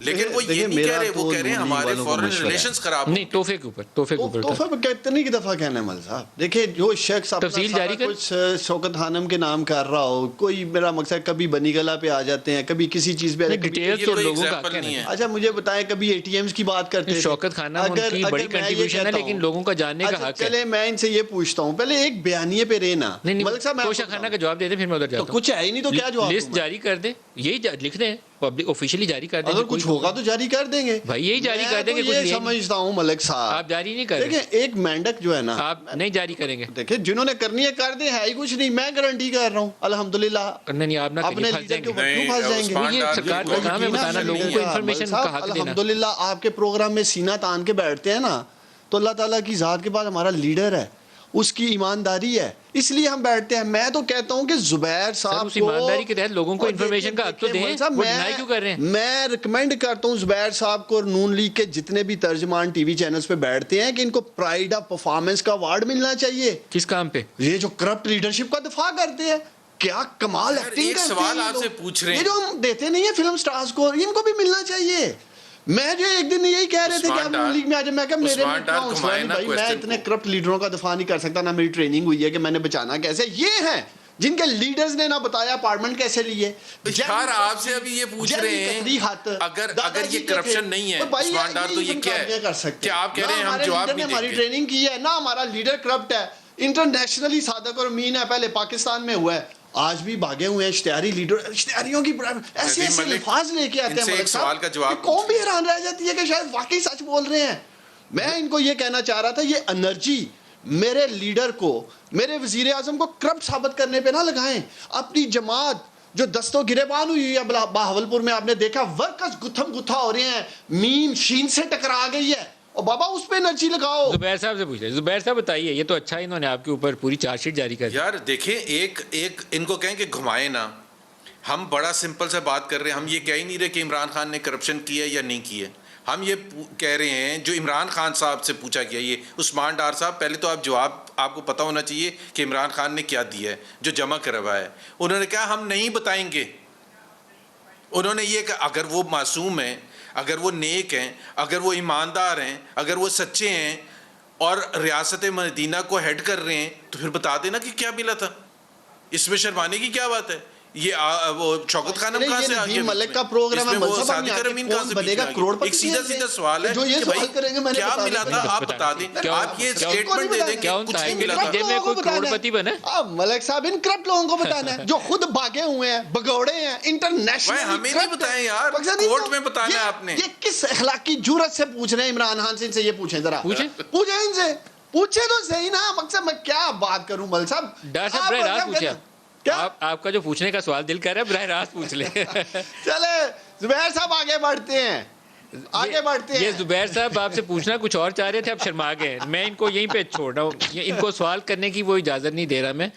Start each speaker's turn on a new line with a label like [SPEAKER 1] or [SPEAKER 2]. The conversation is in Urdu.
[SPEAKER 1] لیکن وہ یہ نہیں کہہ رہے, وہ کہہ رہے ہیں ہمارے فورن ریلیشنز خراب
[SPEAKER 2] نہیں, تحفے کے اوپر
[SPEAKER 3] تحفے پہ کتنی کی دفعہ کہنا ہے مل صاحب. دیکھیں جو شخص
[SPEAKER 2] تفصیل جاری کر
[SPEAKER 3] کچھ شوکت خانم کے نام کر رہا ہو, کوئی میرا مقصد کبھی بنی گلا پہ آ جاتے ہیں, کبھی کسی چیز پہ,
[SPEAKER 2] ڈیٹیلز تو لوگوں کا
[SPEAKER 1] نہیں ہے.
[SPEAKER 3] اچھا مجھے بتائیں کبھی اے ٹی ایمز کی بات کرتے ہیں,
[SPEAKER 2] شوکت خانم ان کی بڑی کنٹریبیوشن ہے لیکن لوگوں کا جاننے کا حق ہے.
[SPEAKER 3] چلے میں ان سے یہ پوچھتا ہوں, پہلے ایک بیانیے پہ رہنا.
[SPEAKER 2] ملک صاحب توشہ خانہ کا جواب دے دیں, پھر میں ادھر جاتا ہوں.
[SPEAKER 3] کچھ ہے ہی نہیں تو کیا جواب,
[SPEAKER 2] لسٹ جاری کر دیں, یہی لکھ دیں پبلک آفیشیلی جاری کر دیں.
[SPEAKER 3] اگر کچھ ہوگا تو جاری کر دیں گے
[SPEAKER 2] بھائی, یہی جاری کر دیں گے.
[SPEAKER 3] یہ سمجھتا ہوں ملک صاحب
[SPEAKER 2] آپ جاری نہیں کریں.
[SPEAKER 3] دیکھیں ایک مینڈک جو ہے نا,
[SPEAKER 2] آپ نہیں جاری کریں گے.
[SPEAKER 3] دیکھیں جنہوں نے کرنی ہے کر دیں, ہے ہی کچھ نہیں, میں گارنٹی کر رہا ہوں الحمدللہ.
[SPEAKER 2] نہیں, آپ نہ
[SPEAKER 3] اپنے لیڈر کے اوپر کیوں پھنس جائیں گے؟
[SPEAKER 2] یہ سرکار کا کام ہے بتانا لوگوں کو انفارمیشن کا حق دینا.
[SPEAKER 3] الحمدللہ آپ کے پروگرام میں سینہ تان کے بیٹھتے ہیں نا, تو اللہ تعالیٰ کی ذات کے بعد ہمارا لیڈر ہے, اس کی ایمانداری ہے, اس لیے ہم بیٹھتے ہیں. میں تو کہتا ہوں کہ زبیر صاحب
[SPEAKER 2] اس ایمانداری کے تحت لوگوں کو انفارمیشن کا حق تو دیں, وہ ڈینائی کیوں کر رہے ہیں؟
[SPEAKER 3] میں ریکمینڈ کرتا ہوں زبیر صاحب کو اور نون لیگ کے جتنے بھی ترجمان ٹی وی چینلز پہ بیٹھتے ہیں کہ ان کو پرائیڈ آف پرفارمنس کا ایوارڈ ملنا چاہیے.
[SPEAKER 2] کس کام پہ؟
[SPEAKER 3] یہ جو کرپٹ لیڈرشپ کا دفاع کرتے ہیں, کیا کمال ایکٹنگ کرتے ہیں.
[SPEAKER 1] ایک سوال آپ سے پوچھ رہے ہیں,
[SPEAKER 3] یہ جو ہم دیتے نہیں ہیں فلم سٹارز کو, ان کو بھی ملنا چاہیے. میں جو ایک دن یہی کہہ رہے تھے کہ آپ نون لیگ میں آ جائیں, میں کہا میرے بھائی میں اتنے کرپٹ لیڈروں کا دفاع نہیں کر سکتا, نہ میری ٹریننگ ہوئی ہے کہ میں نے بچانا کیسے. یہ ہیں جن کے لیڈرز نے نہ بتایا اپارٹمنٹ کیسے لیے.
[SPEAKER 1] یار آپ سے ابھی یہ پوچھ رہے ہیں اگر یہ کرپشن نہیں ہے عثمان ڈار تو یہ کیا ہے؟ کیا آپ کہہ رہے ہیں ہم جواب نہیں دیں گے؟
[SPEAKER 3] ہماری ٹریننگ کی ہے نا, ہمارا لیڈر کرپٹ ہے, انٹرنیشنلی صادق اور امین ہے, پہلے پاکستان میں ہوا ہے, آج بھی بھاگے ہوئے ہیں اشتہاری لیڈر. اشتہاریوں کی ایسے ایسے الفاظ لے کے آتے ہیں ملک صاحب, قوم بھی حیران رہ جاتی ہے کہ شاید واقعی سچ بول رہے ہیں. میں ان کو یہ کہنا چاہ رہا تھا, یہ انرجی میرے لیڈر کو, میرے وزیر اعظم کو کرپٹ ثابت کرنے پہ نہ لگائیں. اپنی جماعت جو دستوں گریبان ہوئی ہے بہاولپور میں, آپ نے دیکھا ورکرز گتھم گتھا ہو رہے ہیں, میم شین سے ٹکرا گئی ہے, اور بابا اس پہ انرجی لگاؤ.
[SPEAKER 2] زبیر صاحب سے پوچھ لیں. زبیر صاحب بتائیے, یہ تو اچھا انہوں نے آپ کے اوپر پوری چارج شیٹ جاری کر دی.
[SPEAKER 1] یار دیکھیں ایک ان کو کہیں کہ گھمائے نا, ہم بڑا سمپل سے بات کر رہے ہیں. ہم یہ کہہ ہی نہیں رہے کہ عمران خان نے کرپشن کیا یا نہیں کیا, ہم یہ کہہ رہے ہیں جو عمران خان صاحب سے پوچھا گیا. یہ عثمان ڈار صاحب, پہلے تو آپ جواب آپ کو پتہ ہونا چاہیے کہ عمران خان نے کیا دیا ہے جو جمع کروایا ہے. انہوں نے کہا ہم نہیں بتائیں گے. انہوں نے یہ کہا اگر وہ معصوم ہیں, اگر وہ نیک ہیں, اگر وہ ایماندار ہیں, اگر وہ سچے ہیں اور ریاست مدینہ کو ہیڈ کر رہے ہیں, تو پھر بتا دینا کہ کیا ملا تھا. اس میں شرمانے کی کیا بات ہے؟ یہ وہ شوکت خانم کہاں سے آ گیا؟
[SPEAKER 3] ملک کا پروگرام ہے,
[SPEAKER 1] وہ صادق امین کہاں سے بنے گا؟ ایک سیدھا سیدھا سوال ہے کہ بھائی کیا ملا تھا, آپ بتا دیں. آپ یہ اسٹیٹمنٹ دے دیں کہ کچھ نہیں ملا تھا.
[SPEAKER 2] میں کوئی کروڑپتی بنے.
[SPEAKER 3] اب ملک صاحب ان کرپٹ لوگوں کو بتانا ہے جو خود بھاگے ہوئے ہیں, بھگوڑے ہیں, انٹرنیشنل.
[SPEAKER 1] ہمیں نہیں بتائیں یار, کورٹ میں بتانا ہے آپ نے.
[SPEAKER 3] یہ کس اخلاقی جرات سے پوچھ رہے ہیں عمران خان سے؟ ان سے یہ پوچھیں ذرا, پوچھیں ان سے, پوچھیں تو صحیح نا. مقصد میں کیا بات کروں ملک صاحب.
[SPEAKER 2] ڈاکٹر صاحب براہ راست پوچھیں, آپ کا جو پوچھنے کا سوال دل کر رہا ہے براہ راست پوچھ لیں.
[SPEAKER 3] چلے زبیر صاحب آگے بڑھتے ہیں, آگے بڑھتے ہیں.
[SPEAKER 2] یہ زبیر صاحب آپ سے پوچھنا کچھ اور چاہ رہے تھے, اب شرما گئے. میں ان کو یہیں پہ چھوڑ رہا ہوں, ان کو سوال کرنے کی وہ اجازت نہیں دے رہا میں.